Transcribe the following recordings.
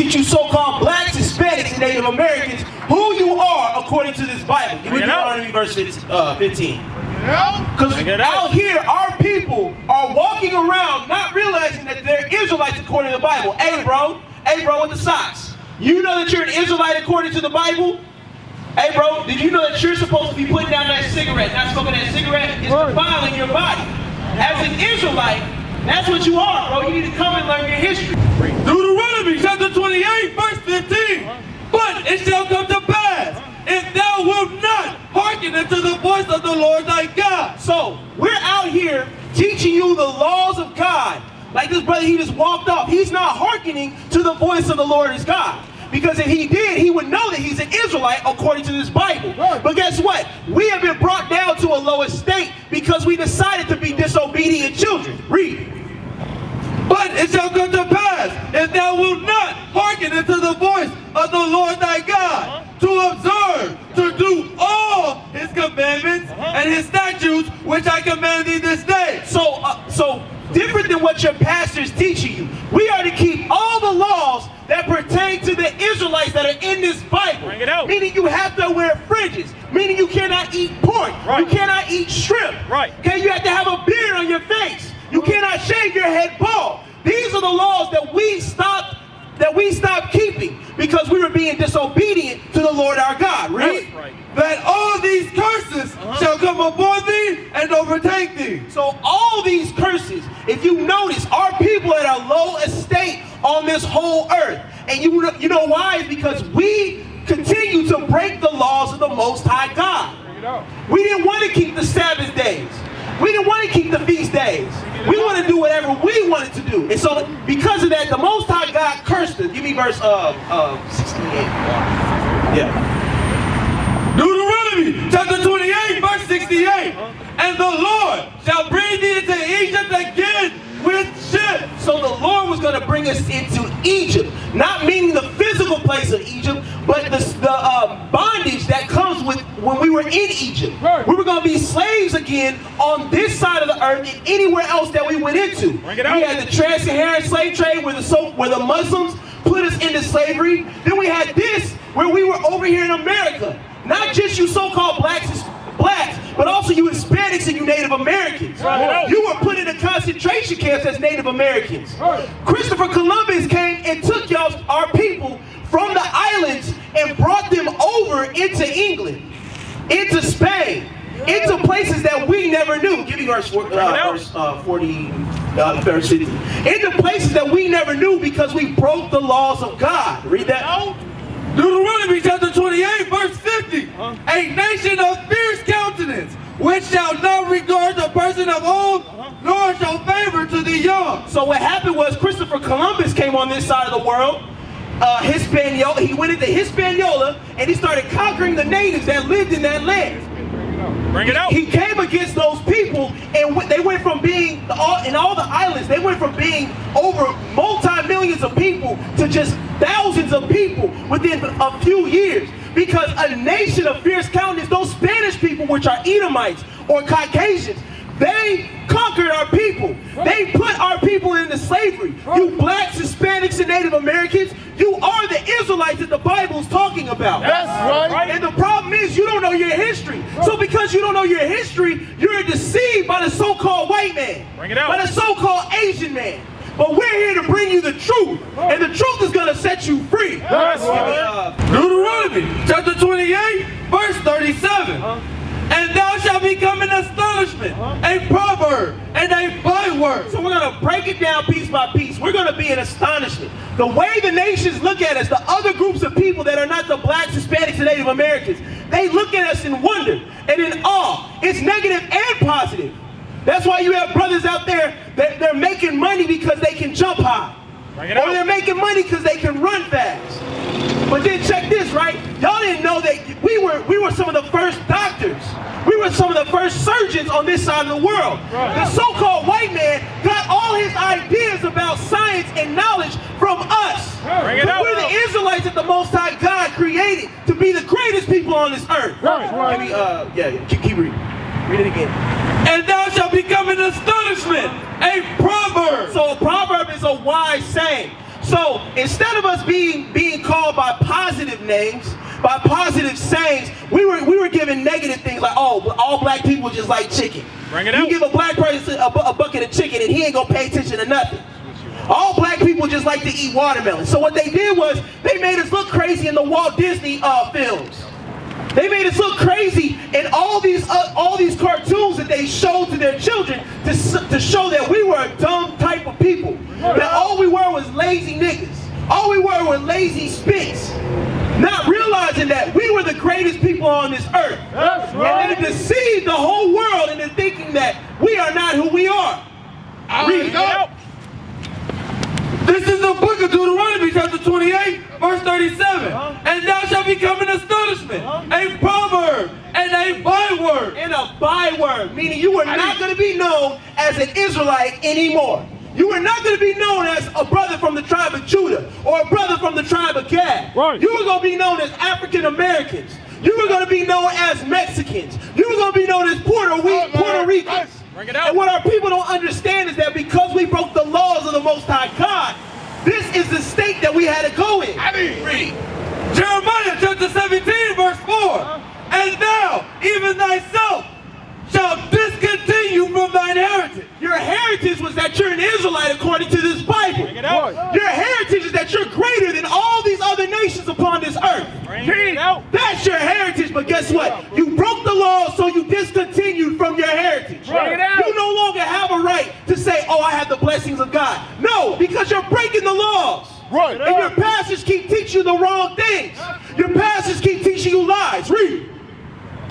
teach you so-called blacks, Hispanics, and Native Americans who you are according to this Bible. Give me Deuteronomy verse 15. Because out here, our people are walking around not realizing that they're Israelites according to the Bible. Hey bro with the socks. You know that you're an Israelite according to the Bible? Hey bro, did you know that you're supposed to be putting down that cigarette? Not smoking that cigarette is defiling your body. As an Israelite, that's what you are, bro. You need to come and learn your history. Deuteronomy chapter 28, verse 15. But it shall come to pass, if thou wilt not hearken unto the voice of the Lord thy God. So, we're out here teaching you the laws of God. Like this brother, he just walked off. He's not hearkening to the voice of the Lord his God. Because if he did, he would know that he's an Israelite according to this Bible. But guess what? We have been brought down to a lower state because we decided to be disobedient children. Read. But it shall come to pass, if thou wilt not hearken unto the voice of the Lord thy God, to observe, to do all his commandments and his statutes, which I command thee this day. So different than what your pastor's teaching you. We are to keep all the laws that pertain to the Israelites that are in this Bible. Bring it out. Meaning you have to wear fringes. Meaning you cannot eat pork. Right. You cannot eat shrimp. Right. Okay, you have to have a beard on your face. You cannot shave your head bald. These are the laws that we stopped keeping because we were being disobedient to the Lord our God. Right? That all these curses shall come upon thee and overtake thee. So all these curses, if you notice, our people at a low estate on this whole earth. And you know why? It's because we continue to break the laws of the Most High God. We didn't want to keep the Sabbath days. We didn't want to keep the feast days. We want to do whatever we wanted to do. And so because of that, the Most High God cursed us. Give me verse 68. Yeah. Deuteronomy chapter 28, verse 68. And the Lord shall bring thee into Egypt again with ships. So the Lord was going to bring us into Egypt. Not meaning the physical place of Egypt, but the bondage that comes with when we were in Egypt. We were going to be slaves again on this side of the earth and anywhere else that we went into. We had the trans-Saharan slave trade where the Muslims put us into slavery. Then we had this where we were over here in America. Not just you so-called blacks, but also you Hispanics and you Native Americans. You were put in the concentration camps as Native Americans. Christopher Columbus came and took our people from the islands and brought them over into England, into Spain, into places that we never knew. Give me verse 50. Into places that we never knew because we broke the laws of God. Read that. Deuteronomy chapter 28, verse 50. A nation of fierce countenance, which shall not regard the person of old, nor shall favor to the young. So what happened was Christopher Columbus came on this side of the world. Hispaniola. He went into Hispaniola and he started conquering the natives that lived in that land. Bring it out. He came against those people, and they went from being in all the islands. They went from being over multi-millions of people to just thousands of people within a few years. Because a nation of fierce countenance, those Spanish people, which are Edomites or Caucasians, they conquered our people. They put our people into slavery. You blacks, Hispanics, and Native Americans, you are the Israelites that the Bible's talking about. That's right. And the problem is you don't know your history. So because you don't know your history, you're deceived by the so-called white man. Bring it out. By the so-called Asian man. But we're here to bring you the truth. And the truth is going to set you free. That's right. Deuteronomy chapter 28, verse 37. And thou shalt become an astonishment, a proverb, and a byword. So we're going to break it down piece by piece. We're going to be an astonishment. The way the nations look at us, the other groups of people that are not the blacks, Hispanics, and Native Americans, they look at us in wonder and in awe. It's negative and positive. That's why you have brothers out there that they're making money because they can jump high. Or they're making money because they can run fast. But then check this, right? Y'all didn't know that we were some of the first doctors. We were some of the first surgeons on this side of the world. The so-called white man got all his ideas about science and knowledge from us. We're the Israelites that the Most High God created to be the greatest people on this earth. Keep reading. Read it again. And thou shalt become an astonishment, a proverb. So a proverb is a wise saying. So instead of us being called by positive names, by positive sayings, we were given negative things like, oh, all black people just like chicken. Bring it out. You give a black person a bucket of chicken and he ain't gonna pay attention to nothing. All black people just like to eat watermelon. So what they did was they made us look crazy in the Walt Disney films. They made us look crazy in all these cartoons that they showed to their children to show that we were a dumb type of people. That all we were was lazy niggas. All we were lazy spits. Not realizing that we were the greatest people on this earth. And they deceived the whole world into thinking that we are not who we are. Read it out. This is the book of Deuteronomy, chapter 28, verse 37. And thou shalt become an astonishment, a proverb, and a byword. And a byword, meaning you were not going to be known as an Israelite anymore. You were not going to be known as a brother from the tribe of Judah or a brother from the tribe of Gad. Right. You were going to be known as African Americans. You were going to be known as Mexicans. You were going to be known as Puerto Ricans. Bring it out. And what our people don't understand is that because we broke the laws of the Most High God, this is the state that we had to go in. Read. Jeremiah chapter 17, verse 4. And thou, even thyself, shalt discontinue from thine heritage. Your heritage was that you're an Israelite according to this Bible. Bring it out. Your heritage is that you're greater than all these other nations upon this earth. Bring it out. That's your heritage, but guess what? You broke the law, so you discontinued from your heritage. Bring it out. You no longer have a right to say, oh, I have the blessings of God. No, because you're breaking the laws. Right. And your pastors keep teaching you the wrong things. Your pastors keep teaching you lies. Read.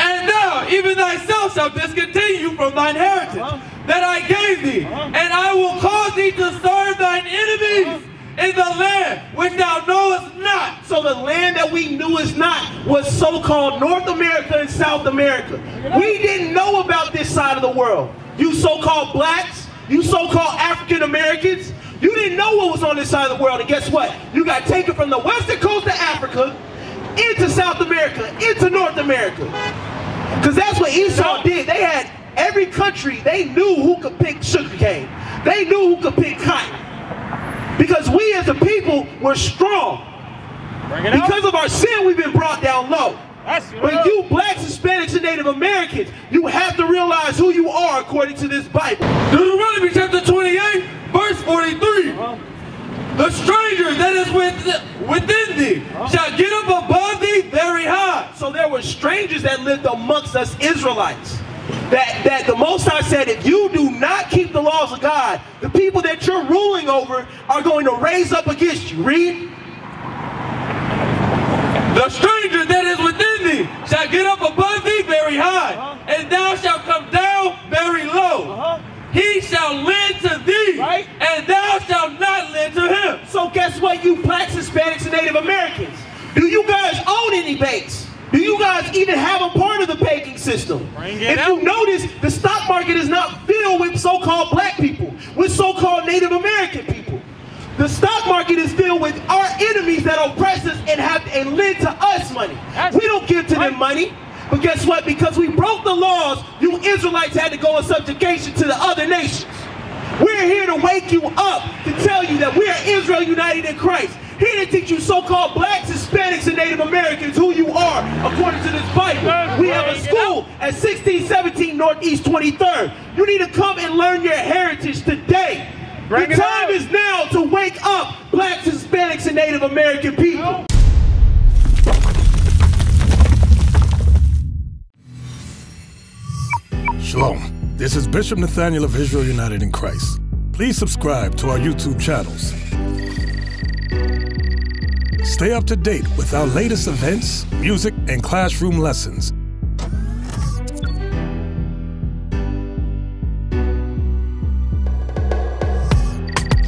And thou, even thyself, shalt discontinue from thine heritage that I gave thee, and I will cause thee to serve thine enemies in the land which thou knowest not. So the land that we knew is not was so-called North America and South America. We didn't know about this side of the world. You so-called blacks, you so-called African Americans, you didn't know what was on this side of the world. And guess what? You got taken from the western coast of Africa into South America, into North America. Because that's what Esau did. They had every country, they knew who could pick sugarcane. They knew who could pick cotton. Because we as a people were strong. Because of our sin, we've been brought down low. But you blacks, Hispanics, and Native Americans, you have to realize who you are according to this Bible. Deuteronomy chapter 28, verse 43. The stranger that is within thee shall get up above thee very high. So there were strangers that lived amongst us Israelites. That the Most High said, if you do not keep the laws of God, the people that you're ruling over are going to raise up against you. Read. The stranger that is within thee shall get up above thee very high, and thou shalt come down very low. He shall lend to thee, and thou shalt not lend to him. So guess what, you blacks, Hispanics, and Native Americans? Do you guys own any banks? Do you guys even have a part of the banking system? If you notice, the stock market is not filled with so-called black people, with so-called Native American people. The stock market is filled with our enemies that oppress us and lend to us money. We don't give to them money. But guess what? Because we broke the laws, you Israelites had to go in subjugation to the other nations. We're here to wake you up, to tell you that we are Israel united in Christ. Here to teach you so-called blacks, Hispanics, and Native Americans who you are according to this Bible. We have a school at 1617 Northeast 23rd. You need to come and learn your heritage today. The time is now to wake up blacks, Hispanics, and Native American people. Shalom. This is Bishop Nathaniel of Israel United in Christ. Please subscribe to our YouTube channels. Stay up to date with our latest events, music, and classroom lessons.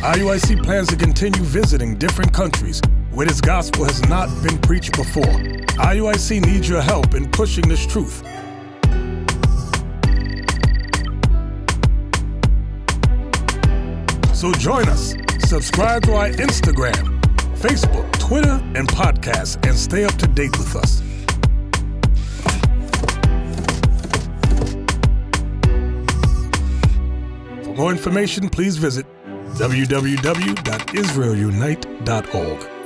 IUIC plans to continue visiting different countries where this gospel has not been preached before. IUIC needs your help in pushing this truth. So join us. Subscribe to our Instagram, Facebook, Twitter, and podcasts, and stay up to date with us. For more information, please visit www.israelunite.org.